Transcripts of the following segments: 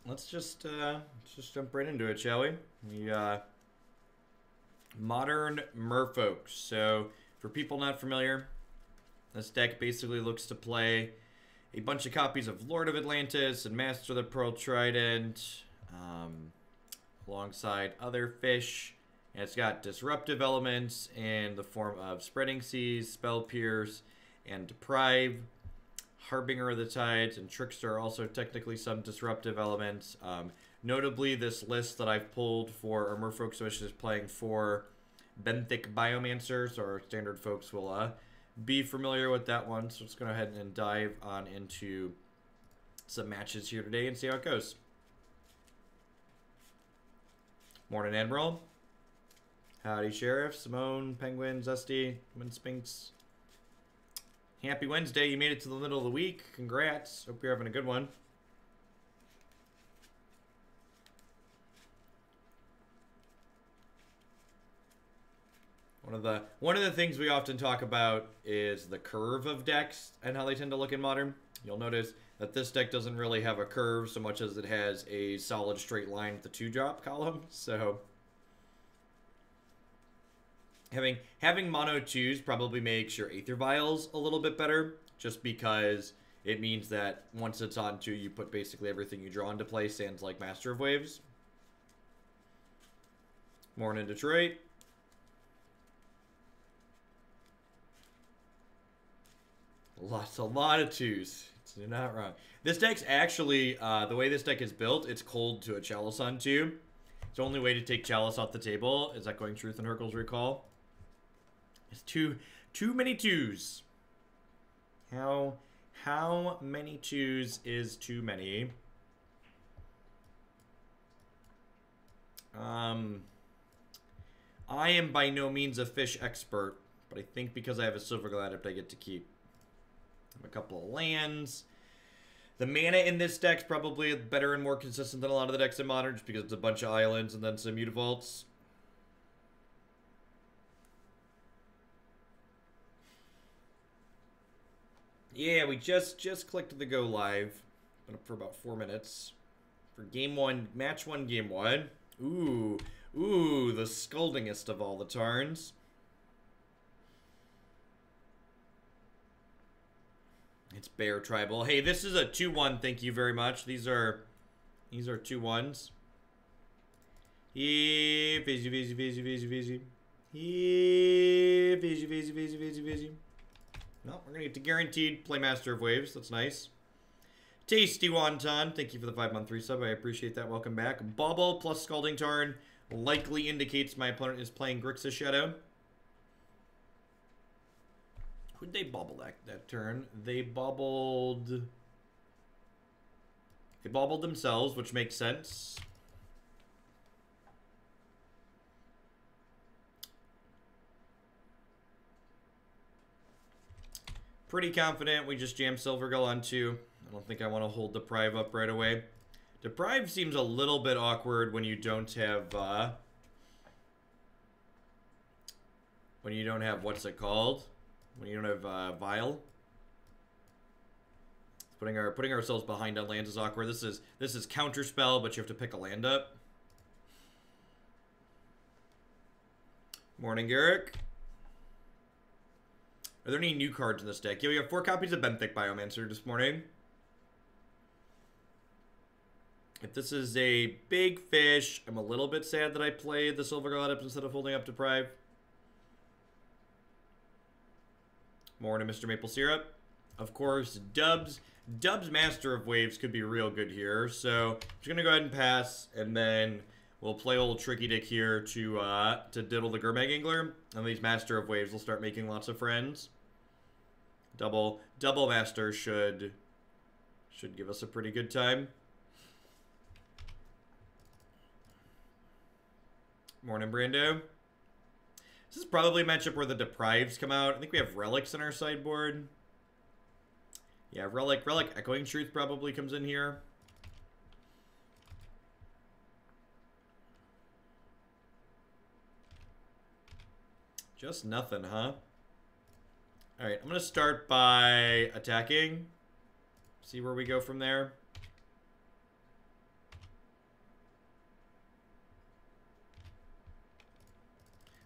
let's just jump right into it, shall we? Modern Merfolk. So, for people not familiar, this deck basically looks to play a bunch of copies of Lord of Atlantis and Master of the Pearl Trident, alongside other fish. And it's got disruptive elements in the form of Spreading Seas, Spell Pierce, and Deprive. Harbinger of the Tides and Trickster are also technically some disruptive elements. Notably, this list that I've pulled for our Merfolk Swish is playing for Benthic Biomancer, so our standard folks will be familiar with that one. So let's go ahead and dive on into some matches here today and see how it goes. Morning, Admiral. Howdy, Sheriff, Simone, Penguin, Zesty, Winspinks. Happy Wednesday. You made it to the middle of the week. Congrats. Hope you're having a good one. One of the things we often talk about is the curve of decks and how they tend to look in Modern. You'll notice that this deck doesn't really have a curve so much as it has a solid straight line with the 2-drop column. So having mono 2s probably makes your Aether Vials a little bit better, just because it means that once it's on 2, you put basically everything you draw into play, sans like Master of Waves. Morning, Detroit. A lot of 2s. You're not wrong. This deck's actually, the way this deck is built, it's cold to a Chalice on 2. It's the only way to take Chalice off the table is Echoing Truth and Hurkyl's Recall. It's too many 2s. How many 2s is too many? I am by no means a fish expert, but I think because I have a Silvergill Adept, I get to keep a couple of lands. The mana in this deck's probably better and more consistent than a lot of the decks in Modern, just because it's a bunch of islands and then some Mutavaults. Yeah, we just clicked the go live. Been up for about 4 minutes. For game 1, match 1, game 1. Ooh, the scoldingest of all the Tarns. It's Bear Tribal. Hey, this is a 2-1, thank you very much. These are 2-1s. Yeah, Fizzy. Yeah, Fizzy. No, we're going to get to guaranteed play Master of Waves. That's nice. Tasty Wonton, thank you for the 5-month resub. I appreciate that. Welcome back. Bauble plus Scalding Tarn likely indicates my opponent is playing Grixis Shadow. Who'd they bobble that turn? They bobbled themselves, which makes sense. Pretty confident we just jam Silvergill on 2. I don't think I want to hold Deprive up right away. Deprive seems a little bit awkward when you don't have, what's it called? When you don't have, Vial. Putting ourselves behind on lands is awkward. This is Counterspell, but you have to pick a land up. Morning, Garrick. Are there any new cards in this deck? Yeah, we have 4 copies of Benthic Biomancer this morning. If this is a big fish, I'm a little bit sad that I played the Silvergill Adept instead of holding up Deprive. Morning, Mr. Maple Syrup. Of course, Dub's Master of Waves could be real good here. So I'm just going to go ahead and pass, and then we'll play old Tricky Dick here to diddle the Gurmag Angler. And these Master of Waves will start making lots of friends. Double Master should give us a pretty good time. Morning, Brando. This is probably a matchup where the Deprives come out. I think we have Relics in our sideboard. Yeah, Relic Echoing Truth probably comes in here. Just nothing, huh? Alright, I'm going to start by attacking. See where we go from there.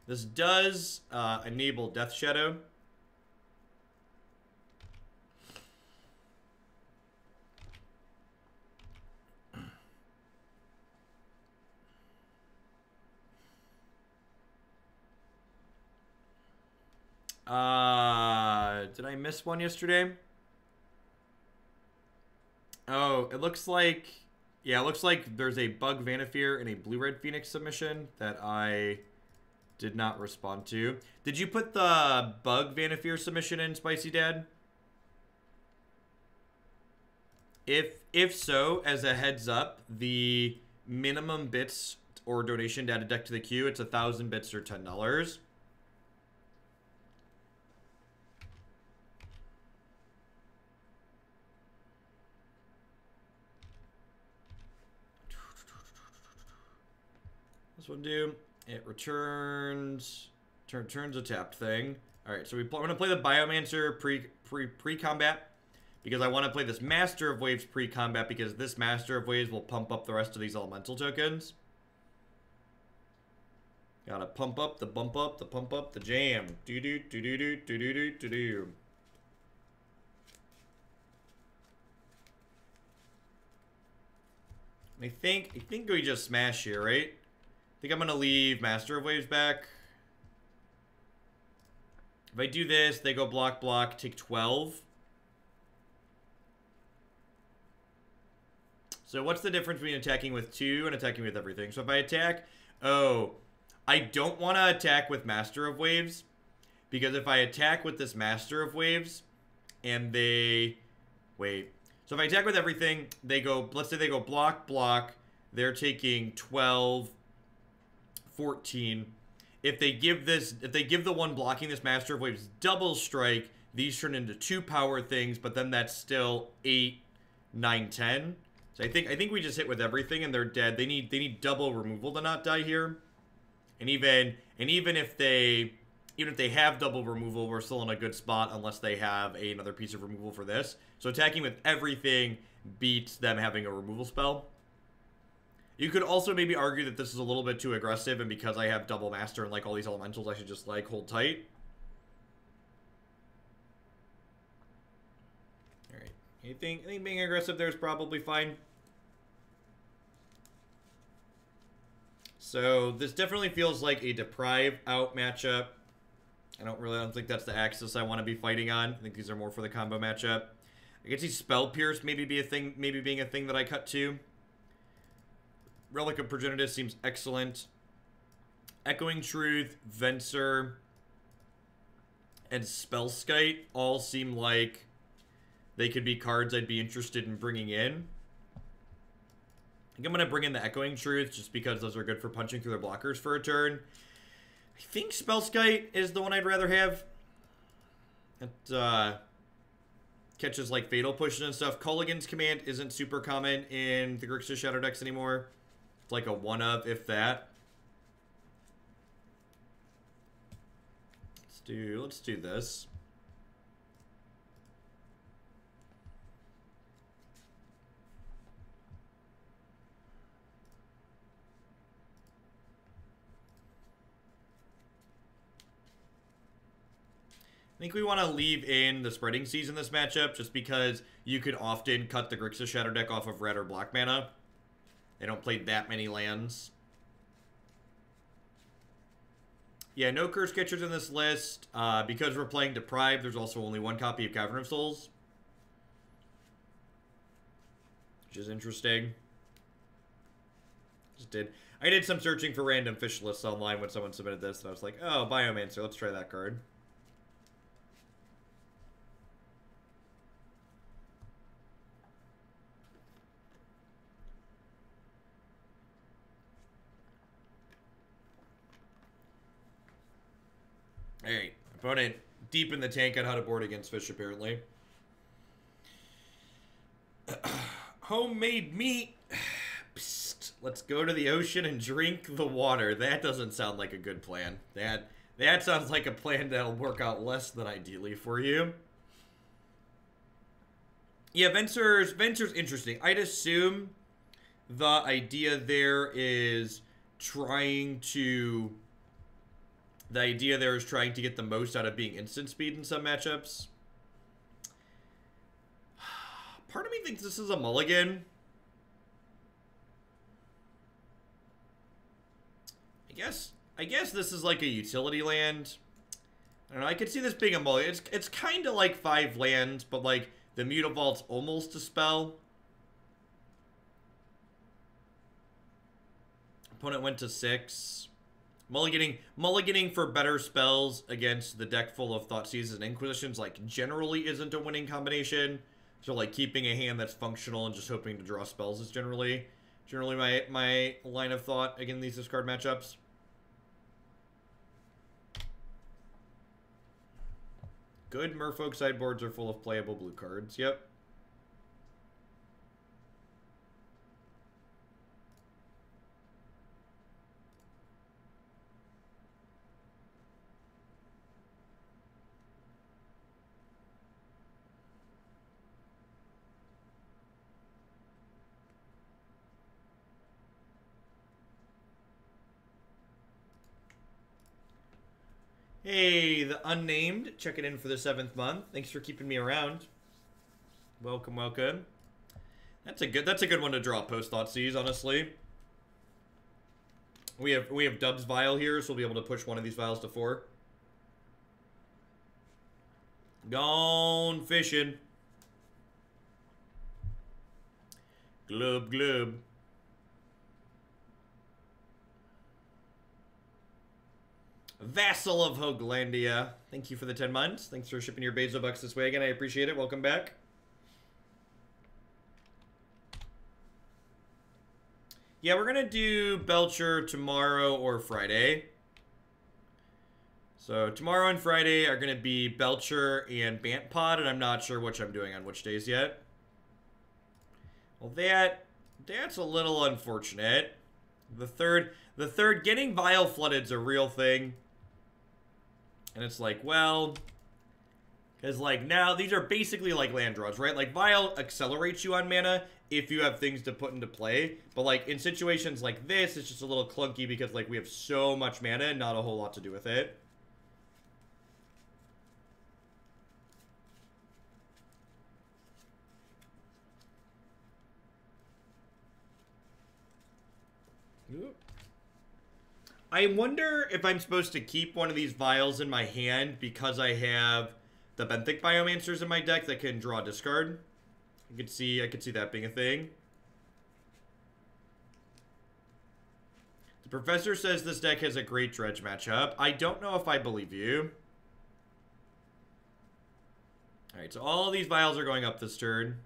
This does enable Death Shadow. Did I miss one yesterday? Oh, it looks like... Yeah, it looks like there's a Bug Vanifear and a Blue-Red Phoenix submission that I did not respond to. Did you put the Bug Vanifear submission in, Spicy Dad? If so, as a heads up, the minimum bits or donation to add a deck to the queue, it's 1,000 bits or $10. This one do. It returns a tapped thing. All right, so I'm gonna play the Biomancer pre-combat because I want to play this Master of Waves pre-combat because this Master of Waves will pump up the rest of these elemental tokens. Gotta pump up, the bump up, the pump up, the jam. Do do do do do do do do do do. I think we just smash here, right? I think I'm gonna leave Master of Waves back. If I do this, they go block, block, take 12. So what's the difference between attacking with 2 and attacking with everything? So if I attack... Oh, I don't want to attack with Master of Waves. Because if I attack with this Master of Waves, and they... Wait. So if I attack with everything, they go... Let's say they go block, block. They're taking 12, 14. If they give the one blocking this Master of Waves double strike, these turn into 2 power things, but then that's still 8, 9, 10. So I think we just hit with everything and they're dead. They need double removal to not die here. And even if they have double removal, we're still in a good spot unless they have another piece of removal for this. So attacking with everything beats them having a removal spell. You could also maybe argue that this is a little bit too aggressive, and because I have double master and like all these elementals, I should just like hold tight. Alright. I think being aggressive there is probably fine. So this definitely feels like a Deprive out matchup. I don't think that's the axis I want to be fighting on. I think these are more for the combo matchup. I can see Spell Pierce maybe being a thing that I cut to. Relic of Progenitus seems excellent. Echoing Truth, Venser, and Spellskite all seem like they could be cards I'd be interested in bringing in. I think I'm going to bring in the Echoing Truth just because those are good for punching through their blockers for a turn. I think Spellskite is the one I'd rather have. It catches like Fatal Pushes and stuff. Culligan's Command isn't super common in the Grixis Shadow decks anymore. It's like a one of, if that. Let's do this. I think we want to leave in the Spreading Seas in this matchup just because you could often cut the Grixis Shadow deck off of red or black mana. They don't play that many lands. Yeah, no Curse Catchers in this list. Because we're playing Deprive, there's also only one copy of Cavern of Souls. Which is interesting. I did some searching for random fish lists online when someone submitted this, and I was like, oh, Biomancer, let's try that card. Alright, opponent deep in the tank on how to board against fish, apparently. Homemade meat. Psst, let's go to the ocean and drink the water. That doesn't sound like a good plan. That sounds like a plan that'll work out less than ideally for you. Yeah, Venser's interesting. I'd assume the idea there is trying to The idea there is trying to get the most out of being instant speed in some matchups. Part of me thinks this is a mulligan. I guess this is like a utility land. I don't know, I could see this being a mulligan. It's kind of like 5 lands, but like the Mutavault's almost a spell. Opponent went to 6. Mulliganing for better spells against the deck full of Thoughtseizes and Inquisitions, like, generally isn't a winning combination. So, like, keeping a hand that's functional and just hoping to draw spells is generally my line of thought against these discard matchups. Good Merfolk sideboards are full of playable blue cards. Yep. Hey, the unnamed, checking in for the 7th month. Thanks for keeping me around. Welcome, welcome. That's a good one to draw post Thoughtseize, honestly. We have Dub's Vial here, so we'll be able to push one of these vials to 4. Gone fishing. Glub glub. Vassal of Hoaglandia. Thank you for the 10 months. Thanks for shipping your Bezo bucks this way again. I appreciate it. Welcome back. Yeah, we're going to do Belcher tomorrow or Friday. So tomorrow and Friday are going to be Belcher and Bant Pod, and I'm not sure which I'm doing on which days yet. Well, that's a little unfortunate. The third getting Vial flooded's a real thing. And it's like, well, because like now these are basically like land draws, right? Like Vial accelerates you on mana if you have things to put into play. But like in situations like this, it's just a little clunky because like we have so much mana and not a whole lot to do with it. I wonder if I'm supposed to keep one of these vials in my hand because I have the Benthic Biomancers in my deck that can draw discard. I could see that being a thing. The professor says this deck has a great dredge matchup. I don't know if I believe you. Alright, so all these vials are going up this turn.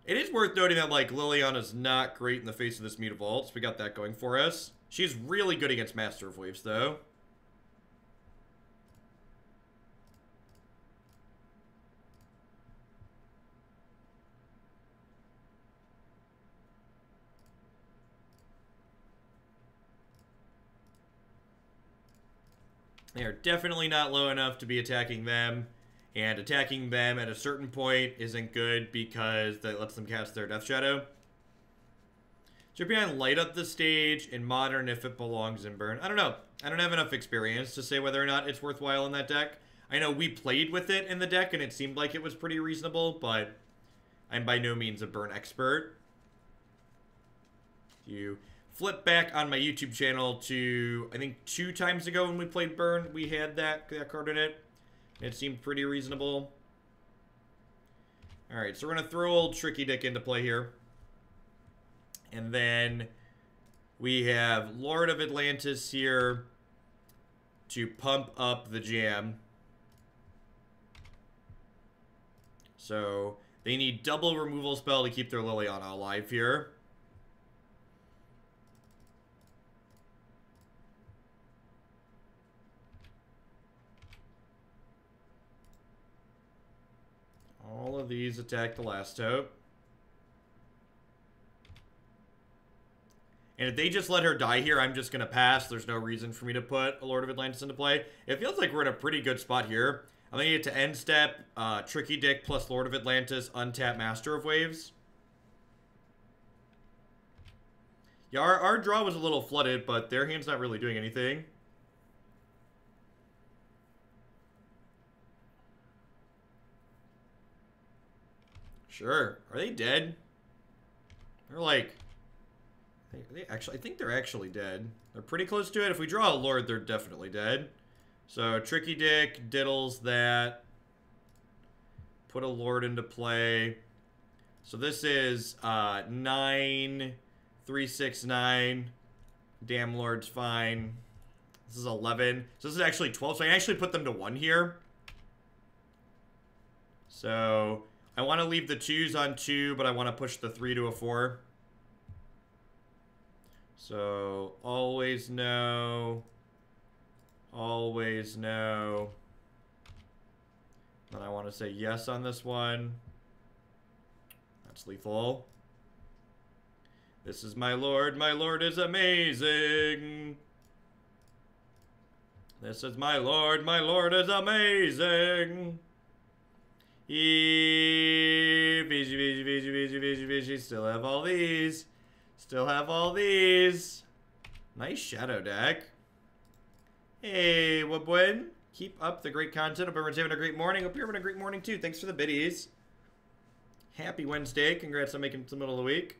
It is worth noting that, like, Liliana's not great in the face of this Mutavault, so we got that going for us. She's really good against Master of Waves, though. They are definitely not low enough to be attacking them. And attacking them at a certain point isn't good because that lets them cast their Death Shadow. Dripion light up the stage in Modern if it belongs in Burn. I don't know. I don't have enough experience to say whether or not it's worthwhile in that deck. I know we played with it in the deck and it seemed like it was pretty reasonable, but I'm by no means a Burn expert. You flip back on my YouTube channel to, I think 2 times ago when we played Burn, we had that card in it. It seemed pretty reasonable. Alright, so we're going to throw old Tricky Dick into play here. And then we have Lord of Atlantis here to pump up the jam. So they need double removal spell to keep their Liliana alive here. All of these attack the last hope. And if they just let her die here, I'm just going to pass. There's no reason for me to put a Lord of Atlantis into play. It feels like we're in a pretty good spot here. I'm going to get to end step, Tricky Dick plus Lord of Atlantis, untap Master of Waves. Yeah, our draw was a little flooded, but their hand's not really doing anything. Sure. Are they dead? They're like... They actually, I think they're actually dead. They're pretty close to it. If we draw a Lord, they're definitely dead. So, Tricky Dick diddles that. Put a Lord into play. So this is 9, 3, 6, 9. Damn Lord's fine. This is 11. So this is actually 12. So I can actually put them to 1 here. So I want to leave the 2s on 2, but I want to push the 3 to a 4. So always no. Always no. Then I want to say yes on this one. That's lethal. This is my Lord. My Lord is amazing. This is my Lord. My Lord is amazing. Still have all these. Still have all these. Nice shadow deck. Hey, Wabwin. Keep up the great content. Hope everyone's having a great morning. Hope you're having a great morning, too. Thanks for the biddies. Happy Wednesday. Congrats on making it to the middle of the week.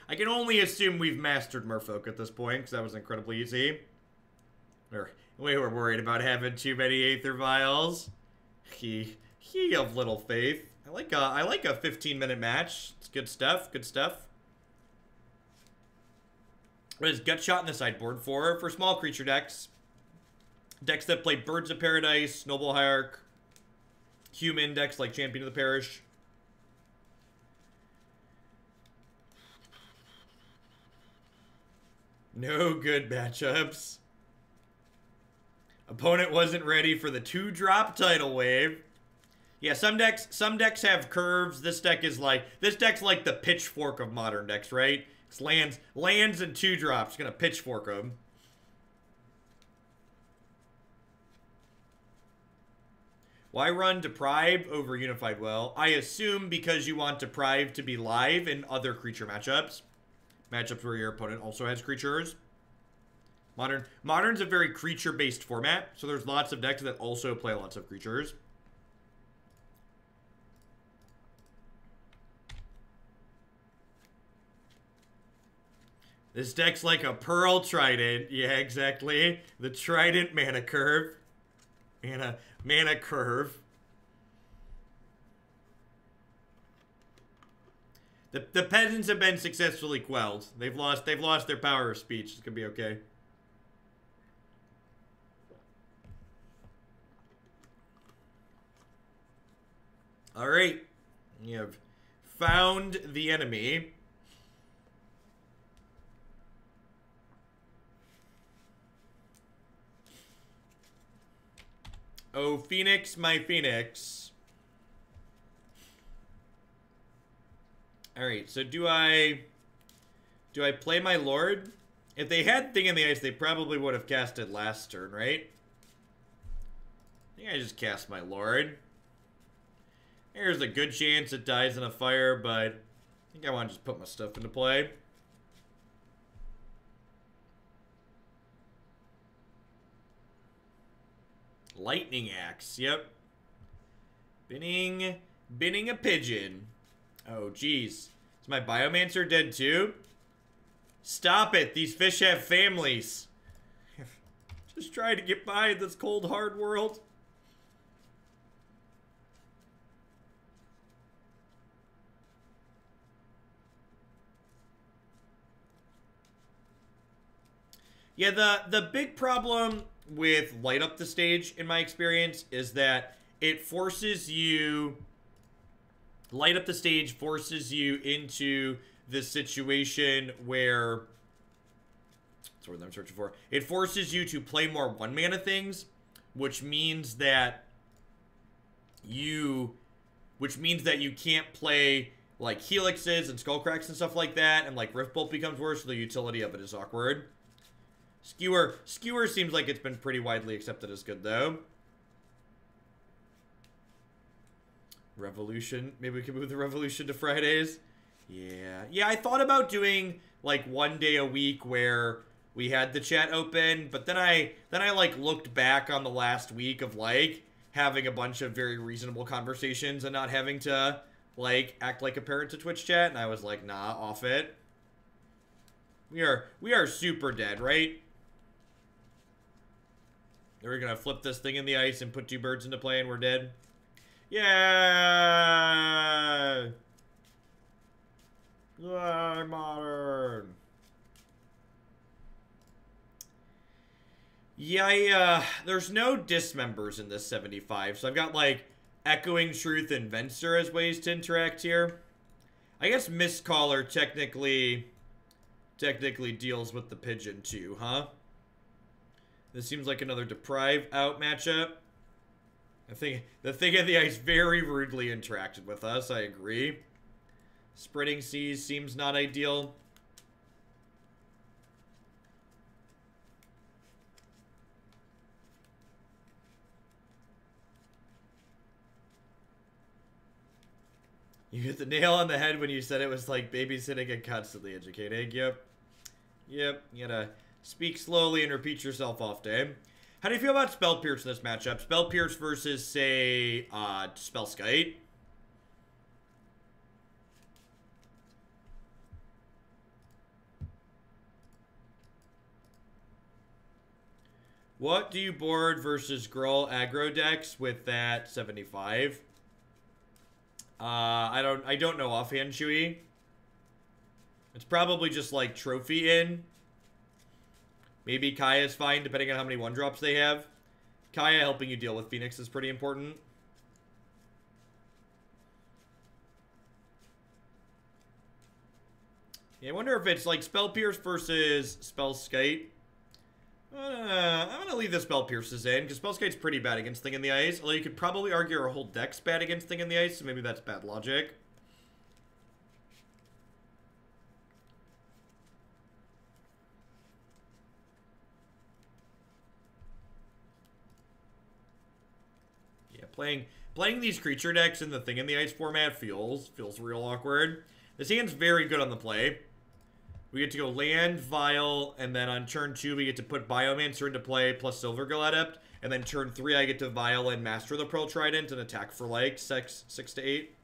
I can only assume we've mastered Merfolk at this point, because that was incredibly easy. We were worried about having too many Aether Vials. He of little faith. I like a 15-minute match. It's good stuff. Good stuff. What is Gutshot in the sideboard for small creature decks? Decks that play Birds of Paradise, Noble Hierarch, human decks like Champion of the Parish. No good matchups. Opponent wasn't ready for the 2-drop tidal wave. Yeah, some decks have curves. This deck's like the pitchfork of modern decks, right? It's lands and 2-drops. Gonna pitchfork them. Why run Deprive over Unified Will? I assume because you want Deprive to be live in other creature matchups. Matchups where your opponent also has creatures. Modern's a very creature-based format, so there's lots of decks that also play lots of creatures. This deck's like a Pearl Trident. Yeah, exactly. The Trident mana curve. Mana curve. The peasants have been successfully quelled. They've lost their power of speech. It's gonna be okay. Alright. You have found the enemy. Oh, Phoenix, my Phoenix. Alright, so do I play my Lord? If they had Thing in the Ice, they probably would have cast it last turn, right? I think I just cast my Lord. There's a good chance it dies in a fire, but I think I want to just put my stuff into play. Lightning Axe, yep. Binning a pigeon. Oh, geez. Is my Biomancer dead too? Stop it. These fish have families. Just trying to get by in this cold, hard world. Yeah, the big problem with Light Up the Stage, in my experience, is that it forces you... Light Up the Stage forces you into this situation where... That's what I'm searching for. It forces you to play more one-mana things, which means that you can't play, like, Helixes and Skullcracks and stuff like that, and, like, Riftbolt becomes worse, so the utility of it is awkward. Skewer seems like it's been pretty widely accepted as good, though. Revolution. Maybe we can move the Revolution to Fridays. Yeah. Yeah, I thought about doing, like, 1 day a week where we had the chat open, but then I like, looked back on the last week of, like, having a bunch of very reasonable conversations and not having to, like, act like a parent to Twitch chat, and I was like, nah, off it. We are super dead, right? Are we gonna flip this thing in the ice and put 2 birds into play and we're dead? Yeah! Yay, modern! Yeah, there's no dismembers in this 75, so I've got, like, Echoing Truth and Venser as ways to interact here. I guess Mistcaller technically deals with the pigeon too, huh? This seems like another Deprive out matchup. I think the thing in the ice very rudely interacted with us, I agree. Spreading Seas seems not ideal. You hit the nail on the head when you said it was like babysitting and constantly educating. Yep. Yep. You gotta speak slowly and repeat yourself often. How do you feel about Spell Pierce in this matchup? Spell Pierce versus, say, Spellskite. What do you board versus Gruul aggro decks with that 75? I don't know offhand, Chewy. It's probably just like trophy in. Maybe Kaya's fine, depending on how many 1-drops they have. Kaya helping you deal with Phoenix is pretty important. Yeah, I wonder if it's like Spell Pierce versus Spellskite. I'm gonna leave the Spell Pierces in, because Spellskite's pretty bad against Thing in the Ice. Although you could probably argue our whole deck's bad against Thing in the Ice, so maybe that's bad logic. Yeah, playing these creature decks in the Thing in the Ice format feels real awkward. This hand's very good on the play. We get to go land, Vial, and then on turn 2 we get to put Biomancer into play plus Silvergill Adept. And then turn 3 I get to Vial and Master the Pearl Trident and attack for like 6 to 8.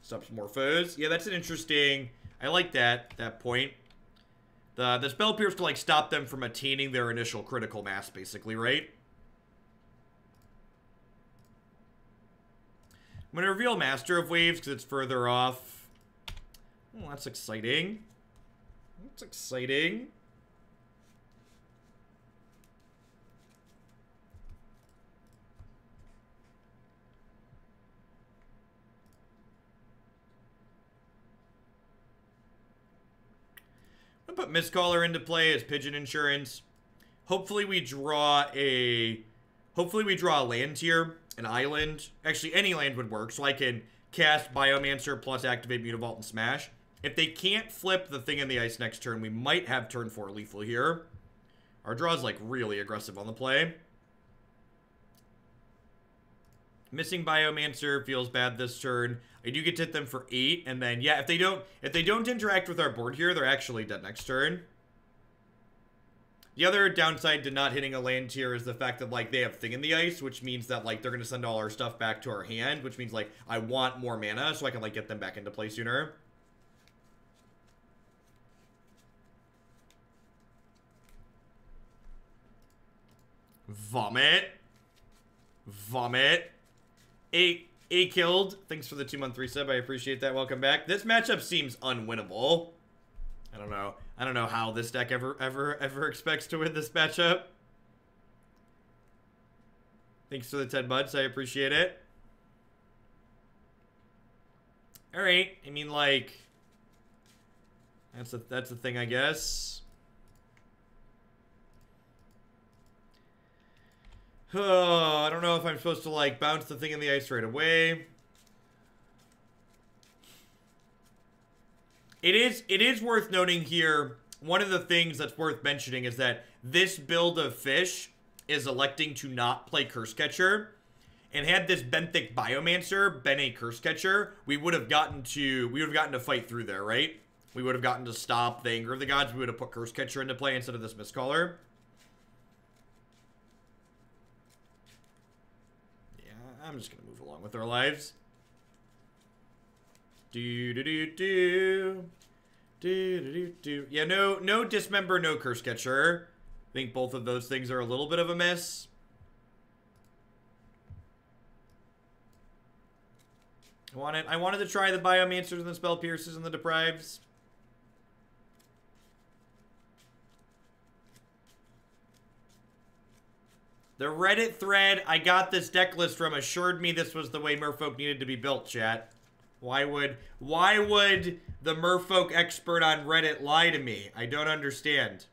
Stops more foes. Yeah, that's an interesting... I like that point. The Spell Pierce can like stop them from attaining their initial critical mass, basically, right? I'm going to reveal Master of Waves because it's further off. Oh, that's exciting. That's exciting. I'm going to put Mistcaller into play as Pigeon Insurance. Hopefully we draw a land here, an island. Actually, any land would work, so I can cast Biomancer plus activate Mutavault and Smash. If they can't flip the Thing in the Ice next turn, we might have turn 4 lethal here. Our draw's like really aggressive on the play. Missing Biomancer feels bad this turn. I do get to hit them for 8, and then yeah, if they don't interact with our board here, they're actually dead next turn. The other downside to not hitting a land here is the fact that, like, they have Thing in the Ice, which means that, like, they're going to send all our stuff back to our hand, which means, like, I want more mana so I can, like, get them back into play sooner. Vomit. Vomit. A killed. Thanks for the 2-month resub. I appreciate that. Welcome back. This matchup seems unwinnable. I don't know how this deck ever expects to win this matchup. Thanks for the 10 bucks. I appreciate it. All right. I mean, like, that's the thing, I guess. Oh, I don't know if I'm supposed to, like, bounce the Thing in the Ice right away. It is worth noting here, one of the things that's worth mentioning is that this build of Fish is electing to not play Curse Catcher. and had this Benthic Biomancer been a Curse Catcher, we would have gotten to fight through there, right? We would have gotten to stop the Anger of the Gods. We would have put Curse Catcher into play instead of this Mistcaller. Yeah, I'm just gonna move along with our lives. Do. Yeah, no Dismember, no Curse Catcher. I think both of those things are a little bit of a miss. I wanted to try the Biomancers and the Spell Pierces and the Deprives. The Reddit thread I got this deck list from assured me this was the way Merfolk needed to be built, chat. Why would the Merfolk expert on Reddit lie to me? I don't understand.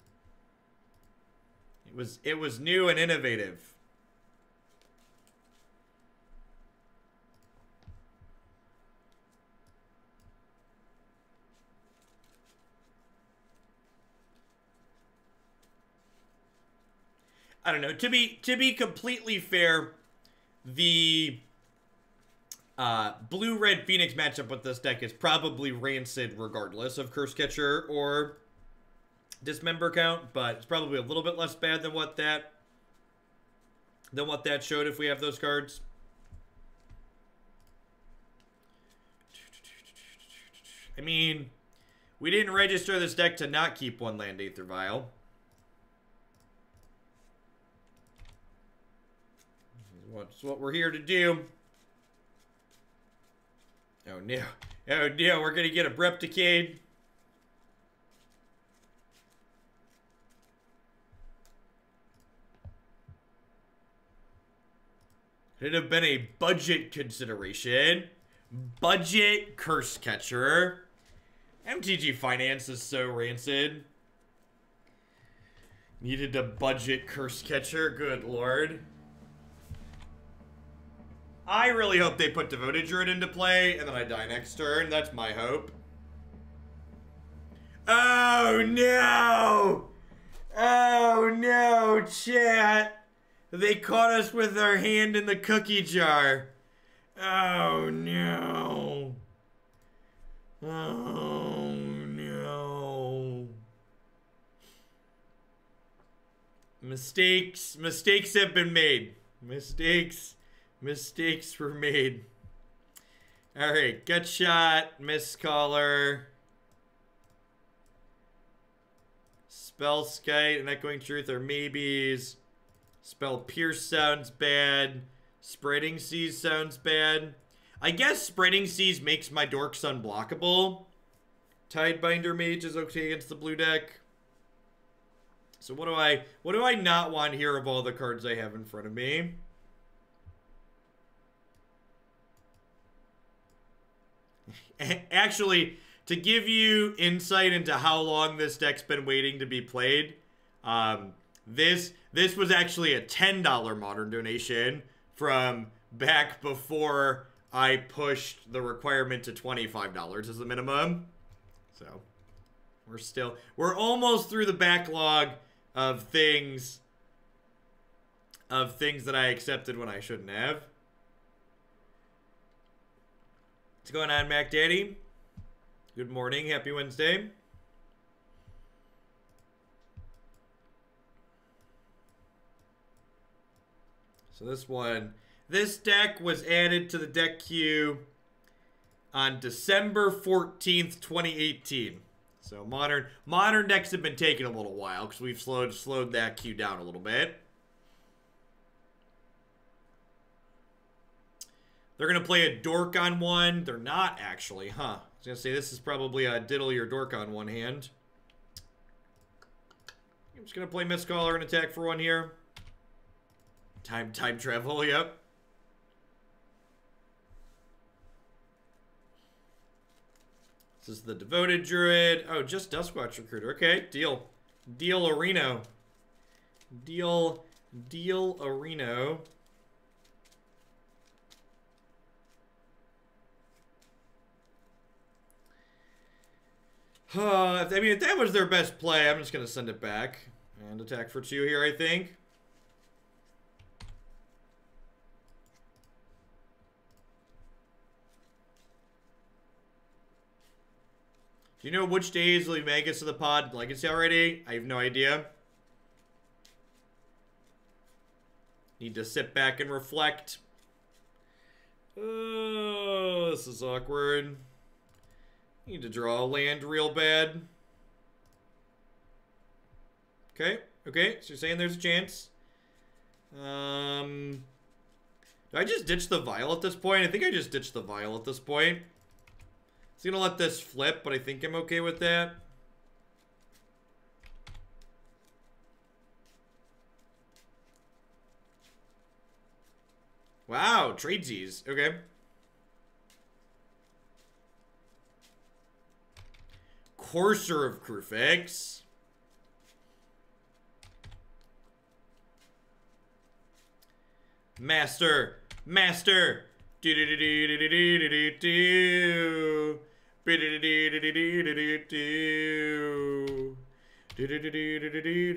It was new and innovative. I don't know. To be completely fair, the blue-red Phoenix matchup with this deck is probably rancid regardless of Curse Catcher or Dismember count, but it's probably a little bit less bad than what that showed if we have those cards. I mean, we didn't register this deck to not keep one land Aether Vial. That's what we're here to do. Oh no. Oh no, we're gonna get a Brepticade. It'd have been a budget consideration. Budget Curse Catcher. MTG Finance is so rancid. Needed a budget Curse Catcher, good lord. I really hope they put Devoted Druid into play, and then I die next turn. That's my hope. Oh, no! Oh, no, chat. They caught us with our hand in the cookie jar. Oh, no. Oh, no. Mistakes have been made. Mistakes were made. Alright, Gut Shot, Mistcaller, Spellskite, and Echoing Truth are maybes. Spell Pierce sounds bad. Spreading Seas sounds bad. I guess Spreading Seas makes my Dorks unblockable. Tidebinder Mage is okay against the blue deck. So what do I not want here of all the cards I have in front of me? Actually, to give you insight into how long this deck's been waiting to be played, this was actually a $10 Modern donation from back before I pushed the requirement to $25 as the minimum. So we're almost through the backlog of things that I accepted when I shouldn't have. What's going on, Mac Daddy? Good morning. Happy Wednesday. So this deck was added to the deck queue on December 14th, 2018. So modern decks have been taking a little while because we've slowed that queue down a little bit. They're going to play a Dork on one. They're not, actually, huh? I was going to say, this is probably a Diddle your Dork on one hand. I'm just going to play Mistcaller and attack for one here. Time travel, yep. This is the Devoted Druid. Oh, just Duskwatch Recruiter. Okay, deal. Deal Areno. Deal Areno. I mean, if that was their best play, I'm just going to send it back. And attack for 2 here, I think. Do you know which days will make us to the pod legacy already? I have no idea. Need to sit back and reflect. Oh, this is awkward. Need to draw a land real bad. Okay, okay, so you're saying there's a chance. Do I just ditch the vial at this point? I think I just ditched the vial at this point. It's gonna let this flip, but I think I'm okay with that. Wow, tradesies. Okay. Courser of Crufix. Master. Master. Do do do do do do do do do. Do do do do do do do do. Do do do do do do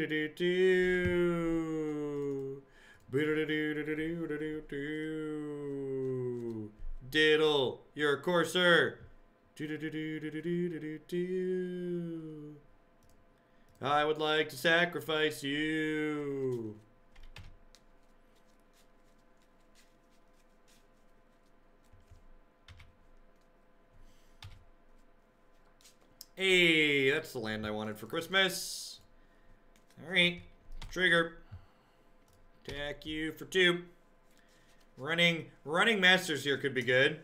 do do. Diddle, you're a courser. I would like to sacrifice you. Hey, that's the land I wanted for Christmas. Alright, trigger. Attack you for 2. Running masters here could be good.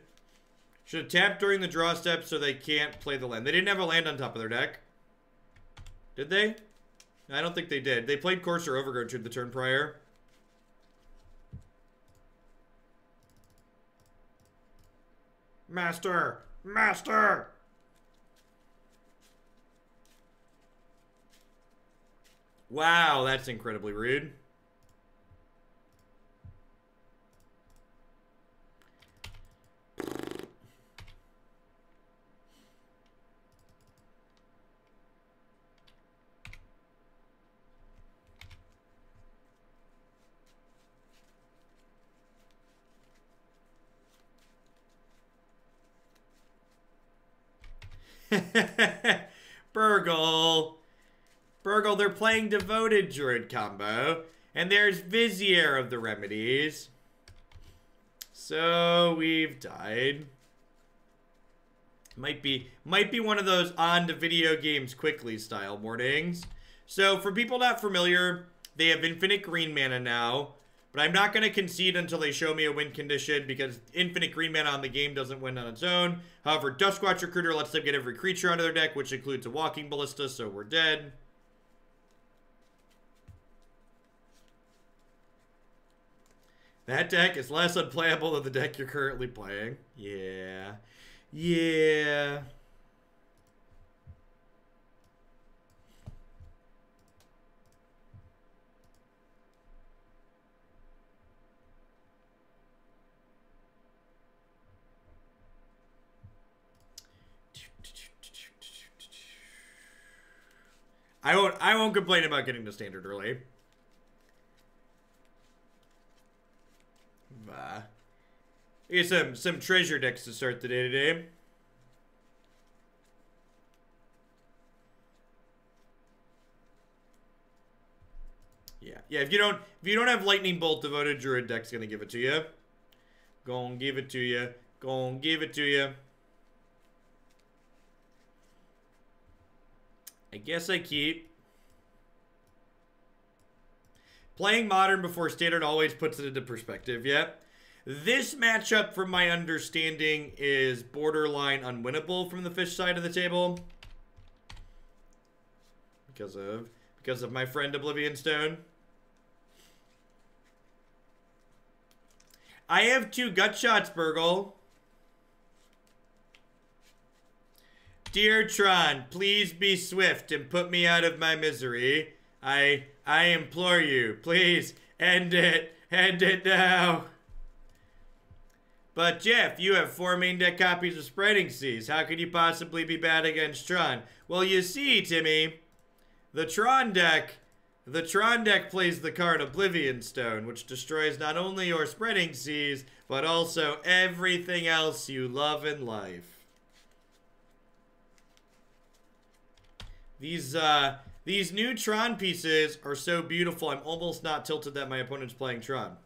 Should have tapped during the draw step so they can't play the land. They didn't have a land on top of their deck. Did they? I don't think they did. They played Courser Overgrowth the turn prior. Master! Master! Wow, that's incredibly rude. Burgle. Burgle, they're playing Devoted Druid combo. And there's Vizier of the Remedies. So we've died. Might be one of those on to video games quickly style mornings. So for people not familiar, they have infinite green mana now. But I'm not going to concede until they show me a win condition because infinite green mana on the game doesn't win on its own. However, Duskwatch Recruiter lets them get every creature onto their deck, which includes a Walking Ballista, so we're dead. That deck is less unplayable than the deck you're currently playing. Yeah. Yeah. I won't complain about getting to standard early. Here's some treasure decks to start the day today. Yeah. If you don't have Lightning Bolt, Devoted Druid deck's gonna give it to you. Gonna give it to you. Gonna give it to you. I guess I keep. Playing Modern before Standard always puts it into perspective, yeah. This matchup, from my understanding, is borderline unwinnable from the fish side of the table. Because of my friend Oblivion Stone. I have 2 gut shots, Burgle. Dear Tron, please be swift and put me out of my misery. I implore you, please end it. End it now. But Jeff, you have 4 main deck copies of Spreading Seas. How could you possibly be bad against Tron? Well, you see, Timmy, the Tron deck plays the card Oblivion Stone, which destroys not only your Spreading Seas, but also everything else you love in life. These new Tron pieces are so beautiful, I'm almost not tilted that my opponent's playing Tron.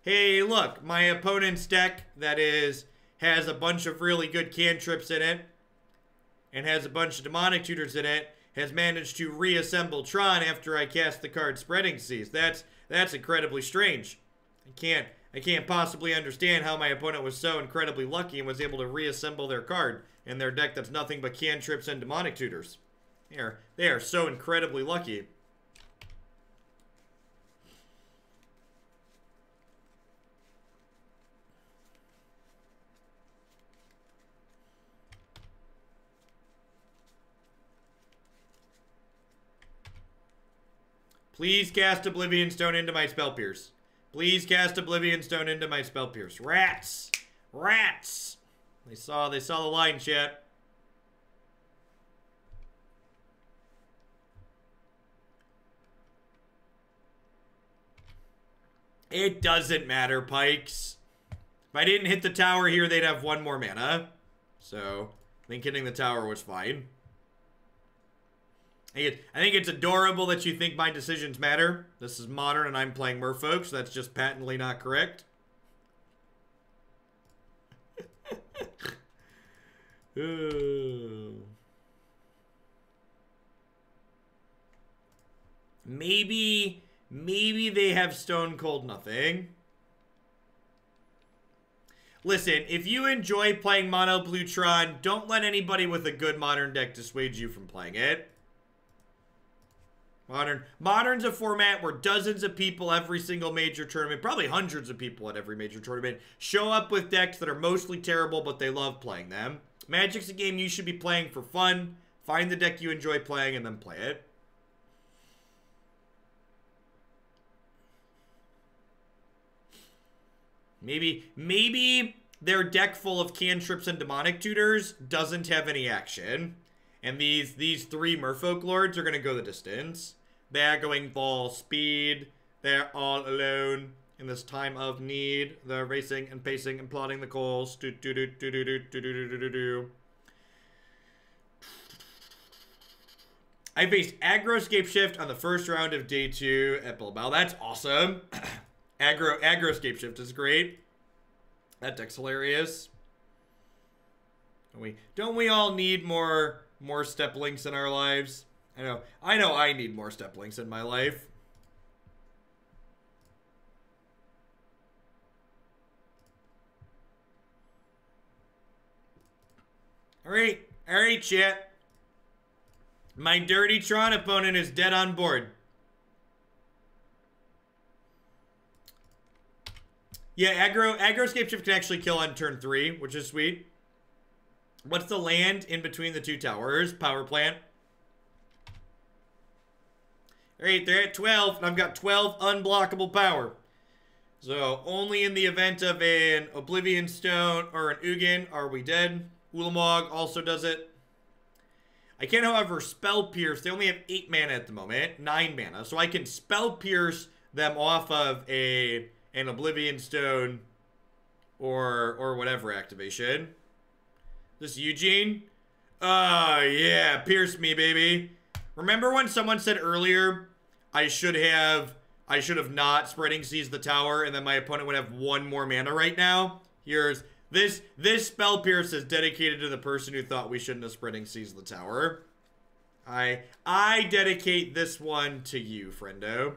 Hey, look, my opponent's deck has a bunch of really good cantrips in it and has a bunch of demonic tutors in it, has managed to reassemble Tron after I cast the card Spreading Seas. That's incredibly strange. I can't possibly understand how my opponent was so incredibly lucky and was able to reassemble their card in their deck that's nothing but cantrips and demonic tutors. They are so incredibly lucky. Please cast Oblivion Stone into my Spell Pierce. Please cast Oblivion Stone into my Spell Pierce. Rats! Rats! They saw the line, chat. It doesn't matter, Pikes. If I didn't hit the tower here, they'd have one more mana. So, I think hitting the tower was fine. I think it's adorable that you think my decisions matter. This is Modern and I'm playing Merfolk, so that's just patently not correct. Maybe they have Stone Cold Nothing. Listen, if you enjoy playing Mono Blue Tron, don't let anybody with a good Modern deck dissuade you from playing it. Modern's a format where dozens of people every single major tournament, probably hundreds of people at every major tournament, show up with decks that are mostly terrible, but they love playing them. Magic's a game you should be playing for fun. Find the deck you enjoy playing and then play it. Maybe their deck full of cantrips and demonic tutors doesn't have any action. And these three Merfolk Lords are going to go the distance. They're going full speed. They're all alone in this time of need. They're racing and pacing and plotting the calls. I faced aggro Scapeshift on the first round of day 2 at Bilbao. That's awesome. aggro Scapeshift is great. That deck's hilarious. Don't we all need more step links in our lives? I know I need more step links in my life. All right, chat. My dirty Tron opponent is dead on board. Yeah, aggro Scapeshift can actually kill on turn 3, which is sweet. What's the land in between the two towers? Power plant. Alright, they're at 12, and I've got 12 unblockable power. So, only in the event of an Oblivion Stone or an Ugin are we dead. Ulamog also does it. I can, however, Spell Pierce. They only have 8 mana at the moment. 9 mana. So I can Spell Pierce them off of an Oblivion Stone or whatever activation. This Eugene? Oh, yeah. Pierce me, baby. Remember when someone said earlier I should have not Spreading Seas the tower and then my opponent would have 1 more mana right now? Here's this Spell Pierce is dedicated to the person who thought we shouldn't have Spreading Seas the tower. I dedicate this one to you, friendo.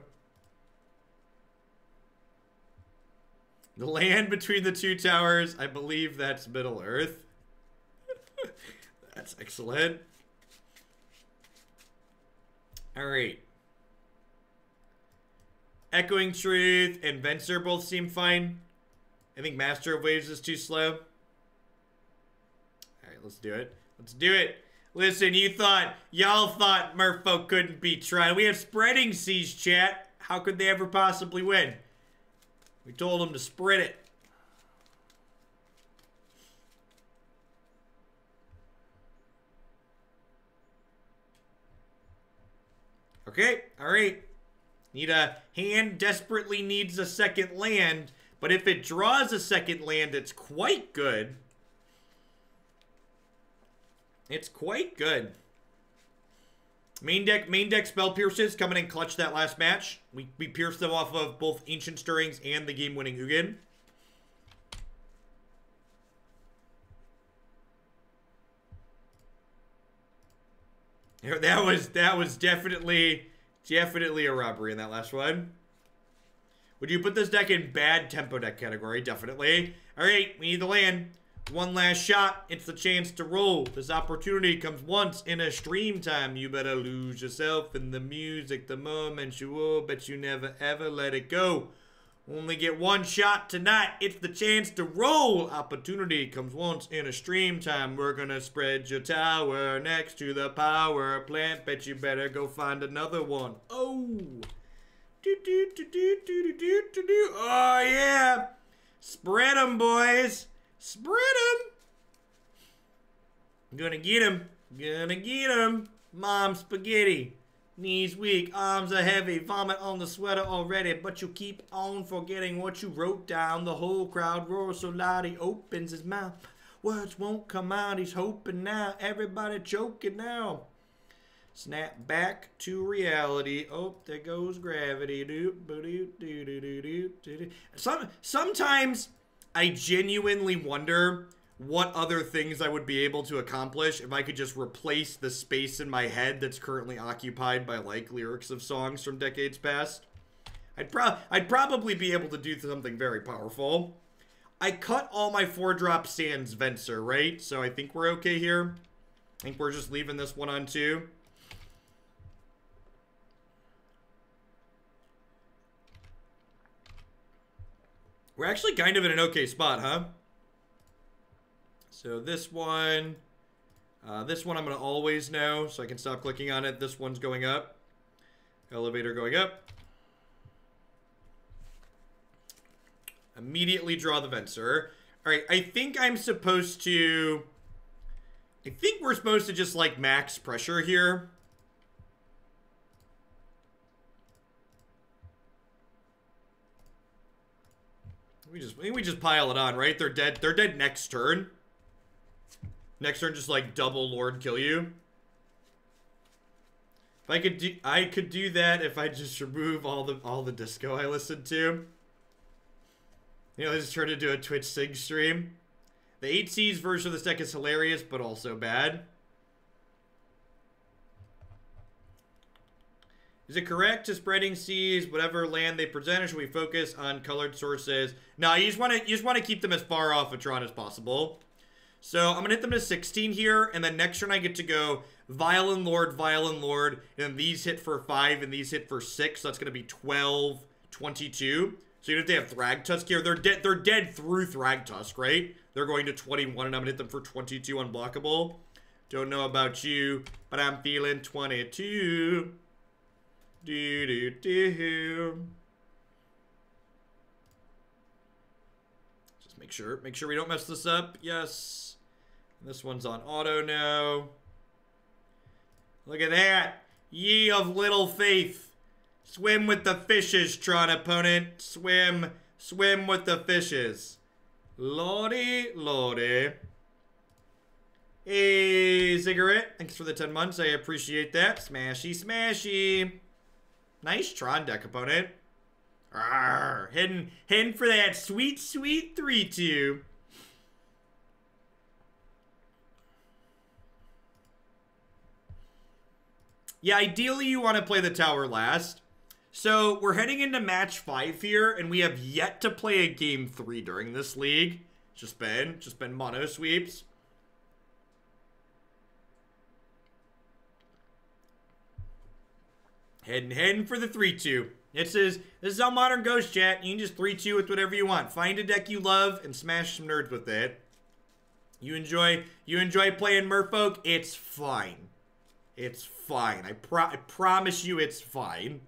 The land between the two towers, I believe that's Middle Earth. That's excellent. Alright. Echoing Truth and Venser both seem fine. I think Master of Waves is too slow. Alright, let's do it. Let's do it. Listen, y'all thought Merfolk couldn't be tried. We have Spreading Seas, chat. How could they ever possibly win? We told them to spread it. Okay, alright. Hand desperately needs a second land, but if it draws a second land, it's quite good. It's quite good. Main deck Spell Pierces coming in clutch that last match. We pierced them off of both Ancient Stirrings and the game-winning Ugin. That was definitely a robbery in that last one. Would you put this deck in bad tempo deck category? Definitely. All right, we need the land. One last shot. It's the chance to roll. This opportunity comes once in a stream time. You better lose yourself in the music the moment you will, but you never ever let it go. Only get one shot tonight. It's the chance to roll. Opportunity comes once in a stream time. We're gonna spread your tower next to the power plant. Bet you better go find another one. Oh. Oh, yeah. Spread them, boys. Spread them. Gonna get him. Gonna get him. Mom spaghetti. Knees weak, arms are heavy, vomit on the sweater already, but you keep on forgetting what you wrote down. The whole crowd roars so loud he opens his mouth. Words won't come out, he's hoping now. Everybody choking now. Snap back to reality. Oh, there goes gravity. Sometimes I genuinely wonder what other things I would be able to accomplish if I could just replace the space in my head that's currently occupied by, like, lyrics of songs from decades past. I'd probably be able to do something very powerful. I cut all my 4-drop sans Venser, right? So I think we're okay here. I think we're just leaving this one on 2. We're actually kind of in an okay spot, huh? So this one I'm going to always know, so I can stop clicking on it. This one's going up. Elevator going up. Immediately draw the Venser. All right, I think we're supposed to just, like, max pressure here. We just pile it on, right? They're dead. They're dead next turn. Next turn, just like double Lord kill you. If I could do that if I just remove all the disco I listened to. You know, just turn into a Twitch Sig stream. The 8C's version of this deck is hilarious, but also bad. Is it correct to spreading seas, whatever land they present, or should we focus on colored sources? No, you just want to keep them as far off of Tron as possible. So I'm gonna hit them to 16 here, and then next turn I get to go Vial and Lord, and then these hit for 5 and these hit for 6. So that's gonna be 12, 22. So even if they have Thragtusk here, they're dead through Thragtusk, right? They're going to 21, and I'm gonna hit them for 22 unblockable. Don't know about you, but I'm feeling 22. Just make sure we don't mess this up. Yes. This one's on auto now. Look at that. Ye of little faith. Swim with the fishes, Tron opponent. Swim with the fishes. Lordy. Hey, Cigarette. Thanks for the 10 months. I appreciate that. Smashy. Nice Tron deck, opponent. Arrgh. Heading for that sweet 3-2. Yeah, ideally you want to play the tower last. So we're heading into match 5 here, and we have yet to play a game 3 during this league. Just been mono sweeps. Heading for the 3-2. This is how Modern goes, chat. You can just 3-2 with whatever you want. Find a deck you love and smash some nerds with it. You enjoy playing Merfolk? It's fine. It's fine. I promise you it's fine.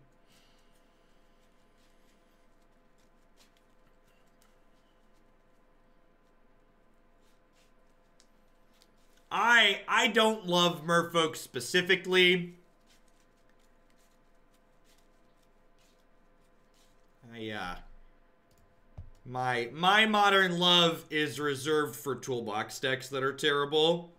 I don't love Merfolk specifically. My Modern love is reserved for toolbox decks that are terrible.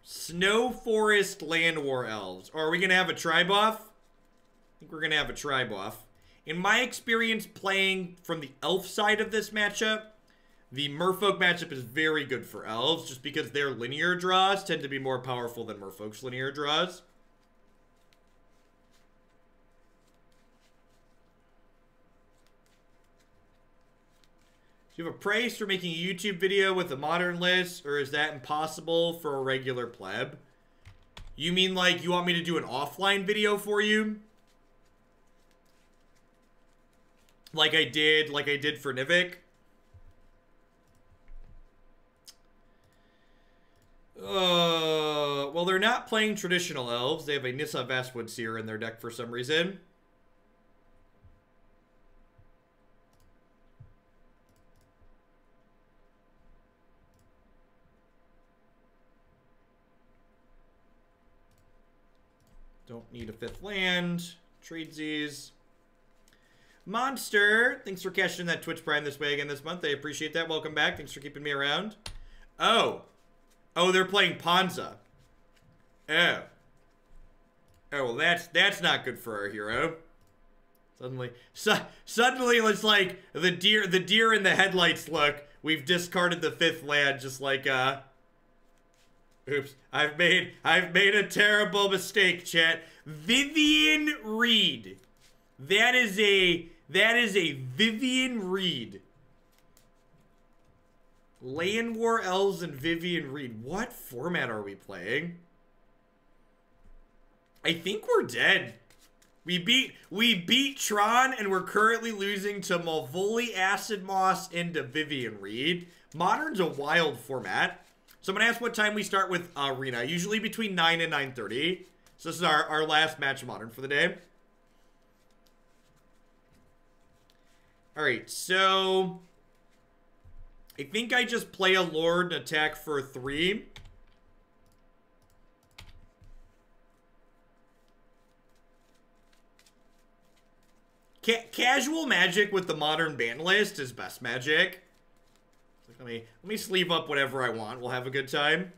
Snow Forest Land War Elves. Or are we going to have a tribe off? I think we're going to have a tribe off. In my experience playing from the elf side of this matchup, the Merfolk matchup is very good for elves, just because their linear draws tend to be more powerful than Merfolk's linear draws. Do you have a price for making a YouTube video with a modern list, or is that impossible for a regular pleb? You mean like you want me to do an offline video for you? Like I did for Nivik? Well, they're not playing traditional elves. They have a Nissa Vastwood Seer in their deck for some reason. Don't need a 5th land. Tradesies. Monster, thanks for cashing in that Twitch Prime this way again this month. I appreciate that. Welcome back. Thanks for keeping me around. Oh, they're playing Ponza. Oh, well, that's not good for our hero. Suddenly, it's like the deer in the headlights look. We've discarded the 5th land, just like oops, I've made a terrible mistake, chat. Vivian Reed. That is a Vivian Reed. Land War Elves and Vivian Reed. What format are we playing? I think we're dead. We beat Tron, and we're currently losing to Malvoli, Acid Moss, and to Vivian Reed. Modern's a wild format. Someone asked what time we start with Arena. Usually between 9 and 9:30. So this is our last match of Modern for the day. Alright, so I think I just play a Lord and attack for 3. Casual Magic with the Modern ban list is best Magic. Let me sleeve up whatever I want. We'll have a good time.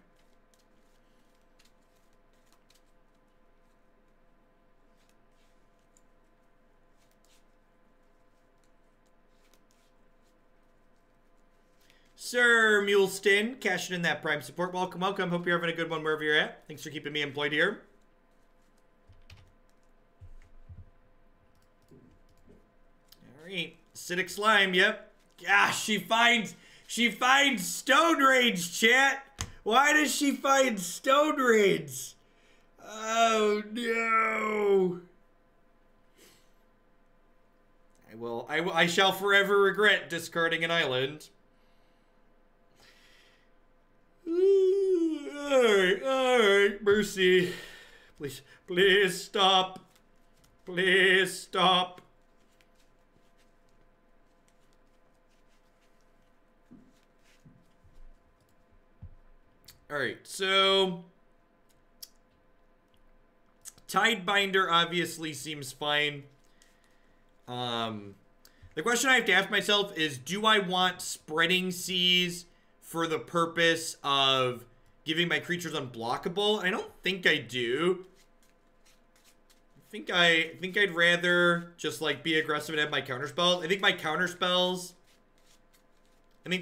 Sir Muleston, cashing in that Prime support. Welcome, welcome. Hope you're having a good one wherever you're at. Thanks for keeping me employed here. Alright. Acidic Slime, yep. Gosh, she finds Stone Rage, chat. Why does she find Stone Rage? Oh no. I shall forever regret discarding an island. Alright, Mercy. Please stop. Please stop. Alright, so Tidebinder obviously seems fine. The question I have to ask myself is, do I want Spreading Seas for the purpose of giving my creatures unblockable? I don't think I do. I think I'd rather just like be aggressive and have my counterspells. I think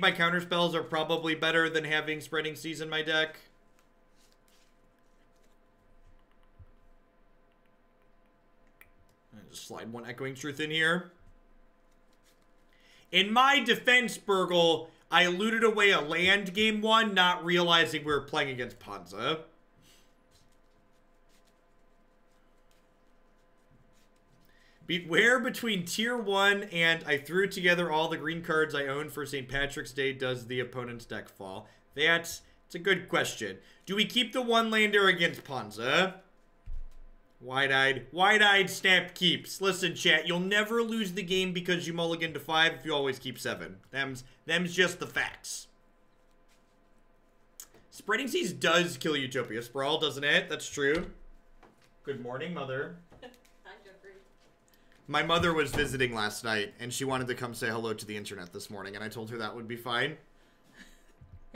my counterspells are probably better than having Spreading Seas in my deck. Just slide one Echoing Truth in here. In my defense, Burgle, I looted away a land game 1, not realizing we were playing against Ponza. Beware between tier 1 and I threw together all the green cards I own for St. Patrick's Day. Does the opponent's deck fall? It's a good question. Do we keep the 1-lander against Ponza? Wide-eyed snap keeps. Listen, chat, you'll never lose the game because you mulligan to 5 if you always keep 7. Them's just the facts. Spreading Seas does kill Utopia Sprawl, doesn't it? That's true. Good morning, Mother. Hi, Jeffrey. My mother was visiting last night, and she wanted to come say hello to the internet this morning, and I told her that would be fine.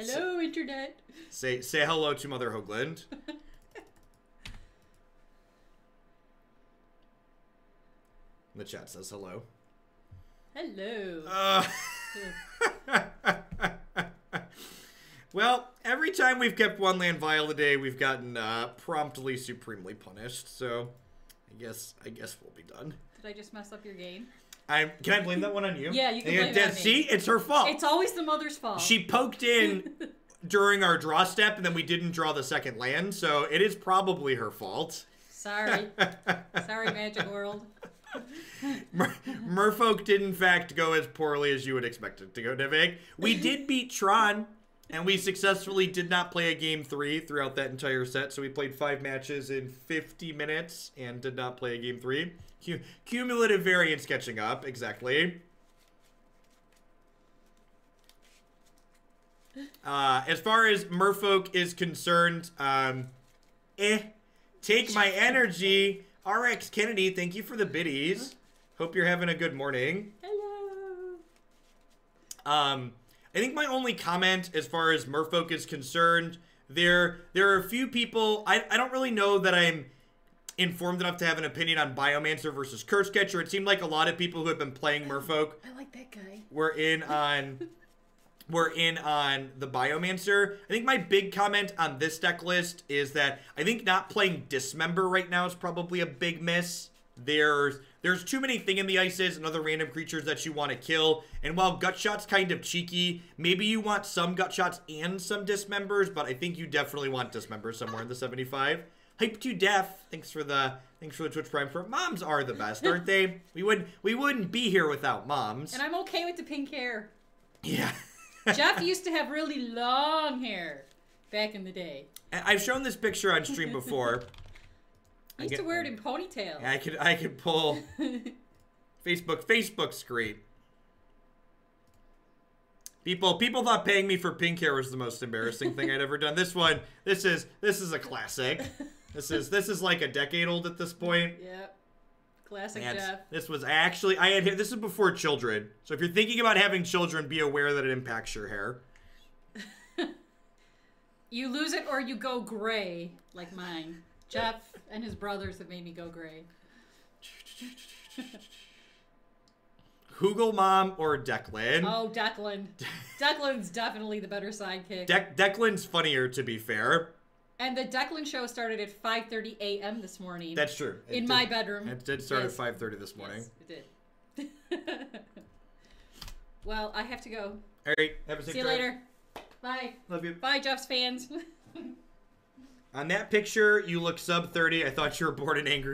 Hello, internet. Say hello to Mother Hoagland. The chat says hello. Hello. Well, every time we've kept one land vial a day, we've gotten promptly supremely punished. So, I guess we'll be done. Did I just mess up your game? Can I blame that one on you? Yeah, you can blame it on me. See, it's her fault. It's always the mother's fault. She poked in during our draw step, and then we didn't draw the second land, so it is probably her fault. Sorry. Sorry, Magic World. Merfolk did, in fact, go as poorly as you would expect it to go, Divik. We did beat Tron, and we successfully did not play a game 3 throughout that entire set, so we played 5 matches in 50 minutes and did not play a game 3. Cumulative variance catching up, exactly. As far as Merfolk is concerned, take my energy. RX Kennedy, thank you for the biddies. Hope you're having a good morning. Hello. I think my only comment as far as Merfolk is concerned, there are a few people, I don't really know that I'm informed enough to have an opinion on Biomancer versus Cursecatcher. It seemed like a lot of people who have been playing Merfolk I like that guy. were in on the Biomancer. I think my big comment on this deck list is that I think not playing Dismember right now is probably a big miss. There's too many Thing in the Ices and other random creatures that you want to kill. And while Gutshot's kind of cheeky, maybe you want some Gutshots and some Dismembers, but I think you definitely want Dismembers somewhere in the 75. Hype to Death, thanks for the Twitch Prime for moms are the best, aren't they? We wouldn't be here without moms. And I'm okay with the pink hair. Yeah. Jeff used to have really long hair back in the day. I've shown this picture on stream before. I used to wear it in ponytails. I could pull Facebook screen. People thought paying me for pink hair was the most embarrassing thing I'd ever done. This is a classic. This is like a decade old at this point. Yep. Classic And Jeff. this was actually this is before children. So if you're thinking about having children, be aware that it impacts your hair. You lose it or you go gray, like mine. Jeff and his brothers have made me go gray. Hurkyl Mom or Declan? Oh, Declan. Declan's definitely the better sidekick. Declan's funnier, to be fair. And the Declan show started at 5:30 a.m. this morning. That's true. In my bedroom. It did start at 5:30 this morning. Yes, it did. Well, I have to go. All right. Have a safe See you drive. later. Bye. Love you. Bye, Jeff's fans. On that picture, you look sub 30. I thought you were born in angry.